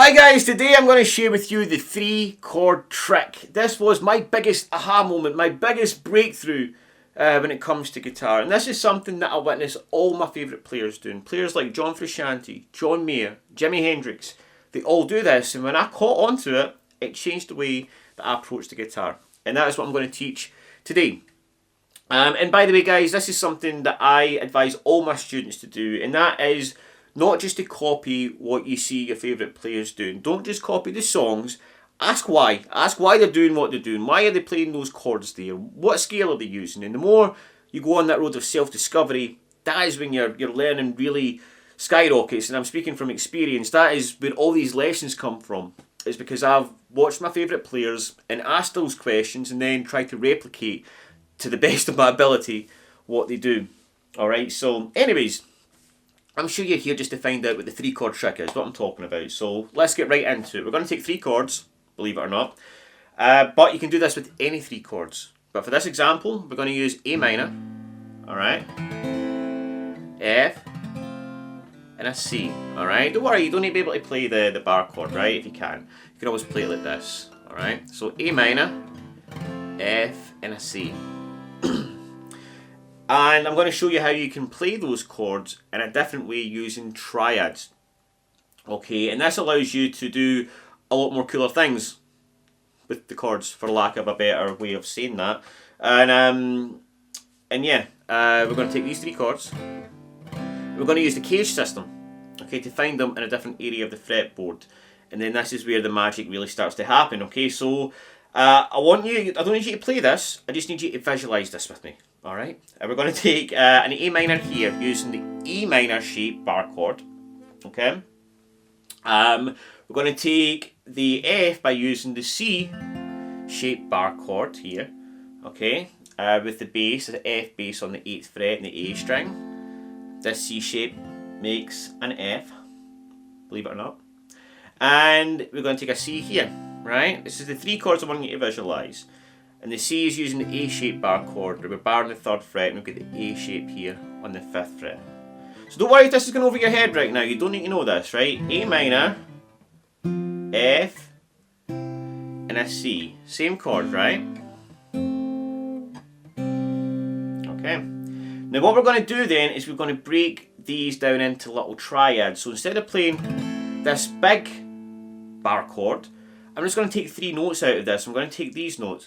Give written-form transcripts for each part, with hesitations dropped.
Hi guys, today I'm going to share with you the 3-chord trick. This was my biggest aha moment, my biggest breakthrough when it comes to guitar. And this is something that I witness all my favourite players doing. Players like John Frusciante, John Mayer, Jimi Hendrix, they all do this. And when I caught on to it, it changed the way that I approach the guitar. And that is what I'm going to teach today. And by the way guys, this is something that I advise all my students to do, and that is not just to copy what you see your favourite players doing. Don't just copy the songs. Ask why. Ask why they're doing what they're doing. Why are they playing those chords there? What scale are they using? And the more you go on that road of self-discovery, that is when your learning really skyrockets. And I'm speaking from experience. That is where all these lessons come from. It's because I've watched my favourite players and asked those questions and then tried to replicate to the best of my ability what they do. Alright, so anyways, I'm sure you're here just to find out what the 3-chord trick is, what I'm talking about. So let's get right into it. We're going to take 3 chords, believe it or not. But you can do this with any 3 chords. But for this example, we're going to use A minor, alright, F, and a C, alright. Don't worry, you don't need to be able to play the bar chord, right? If you can always play it like this, alright. So A minor, F, and a C. And I'm going to show you how you can play those chords in a different way using triads. Okay, and this allows you to do a lot more cooler things with the chords, for lack of a better way of saying that. And yeah, we're going to take these 3 chords. We're going to use the cage system, okay, to find them in a different area of the fretboard. And then this is where the magic really starts to happen. Okay, so I don't need you to play this, I just need you to visualise this with me. Alright, we're going to take an A minor here using the E minor shape bar chord. Okay, we're going to take the F by using the C shape bar chord here. Okay, with the bass, the F bass on the 8th fret and the A string. This C shape makes an F, believe it or not. And we're going to take a C here, right? This is the 3 chords I want you to visualise. And the C is using the A shape bar chord. We're bar on the 3rd fret and we've got the A shape here on the 5th fret. So don't worry if this is going over your head right now. You don't need to know this, right? A minor, F, and a C. Same chord, right? Okay. Now what we're going to do then is we're going to break these down into little triads. So instead of playing this big bar chord, I'm just going to take 3 notes out of this. I'm going to take these notes.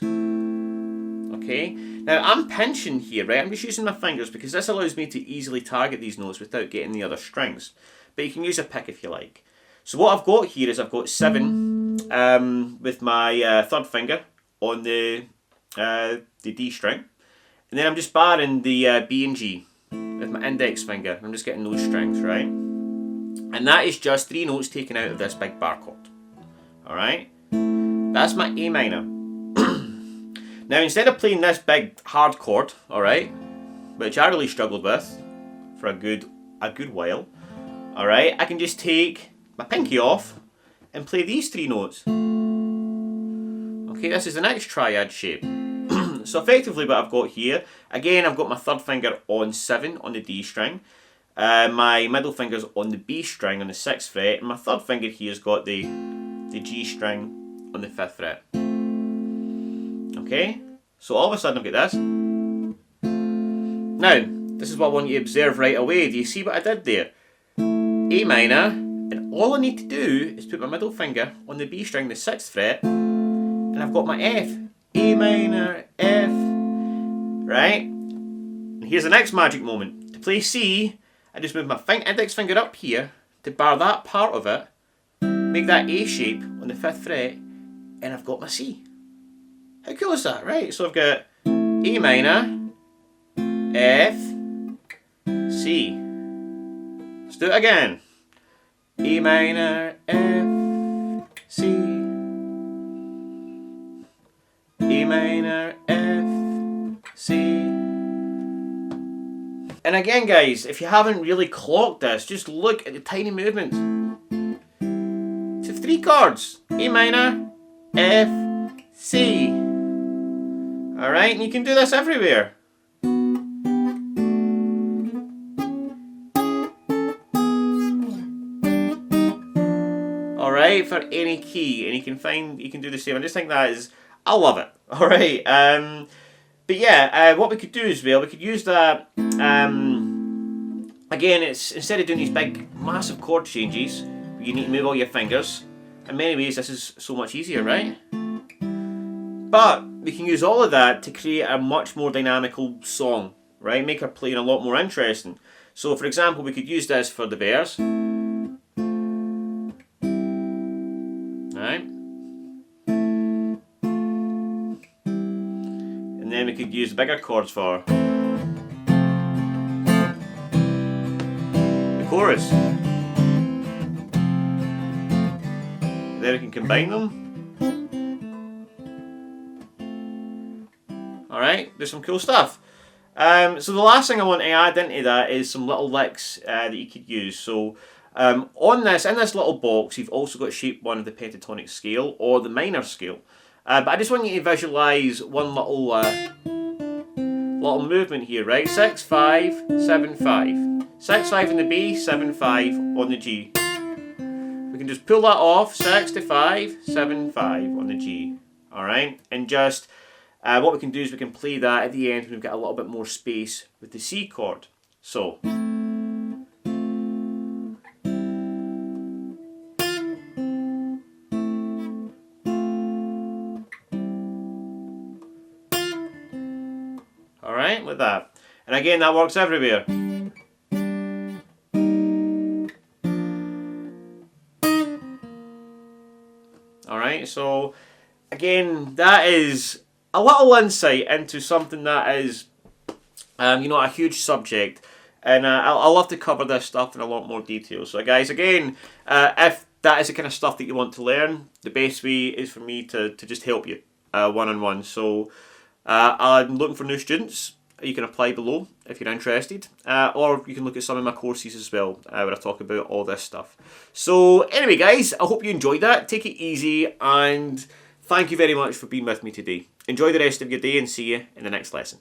Okay, now I'm pinching here, right? I'm just using my fingers because this allows me to easily target these notes without getting the other strings. But you can use a pick if you like. So what I've got here is I've got 7 with my 3rd finger on the D string. And then I'm just barring the B and G with my index finger. I'm just getting those strings, right? And that is just 3 notes taken out of this big bar chord. Alright? That's my A minor. Now instead of playing this big hard chord, alright, which I really struggled with for a good while, alright, I can just take my pinky off and play these 3 notes. Okay, this is the next triad shape. So effectively what I've got here, again I've got my 3rd finger on 7 on the D string, my middle finger's on the B string on the 6th fret, and my 3rd finger here's got the G string on the 5th fret. Okay, so all of a sudden I've got this. Now, this is what I want you to observe right away. Do you see what I did there? A minor, and all I need to do is put my middle finger on the B string, the 6th fret, and I've got my F. A minor, F, right? And here's the next magic moment. To play C, I just move my index finger up here to bar that part of it, make that A shape on the 5th fret, and I've got my C. How cool is that, right? So I've got A minor, F, C. Let's do it again. A minor, F, C. A minor, F, C. And again guys, if you haven't really clocked this, just look at the tiny movements. It's 3 chords. A minor, F, C. Alright, and you can do this everywhere. right, for any key, and you can do the same. I just think that is, I love it. All right. But yeah, what we could do as well, we could use that. Again, it's instead of doing these big, massive chord changes, you need to move all your fingers. In many ways, this is so much easier, right? But we can use all of that to create a much more dynamical song, right? Make our playing a lot more interesting. So, for example, we could use this for the verse. Right? And then we could use bigger chords for the chorus. Then we can combine them. Alright, there's some cool stuff. So the last thing I want to add into that is some little licks that you could use. So in this little box, you've also got shape 1 of the pentatonic scale or the minor scale. But I just want you to visualise one little movement here, right? 6, 5, 7, 5. 6, 5 on the B, 7, 5 on the G. We can just pull that off, 6 to 5, 7, 5 on the G. Alright? And just, what we can do is we can play that at the end when we've got a little bit more space with the C chord. So. Alright, like that. And again, that works everywhere. Alright, so again, that is a little insight into something that is, a huge subject. And I'll love to cover this stuff in a lot more detail. So guys, again, if that is the kind of stuff that you want to learn, the best way is for me to just help you one-on-one. So I'm looking for new students. You can apply below if you're interested, or you can look at some of my courses as well, where I talk about all this stuff. So anyway guys, I hope you enjoyed that. Take it easy, and thank you very much for being with me today. Enjoy the rest of your day, and see you in the next lesson.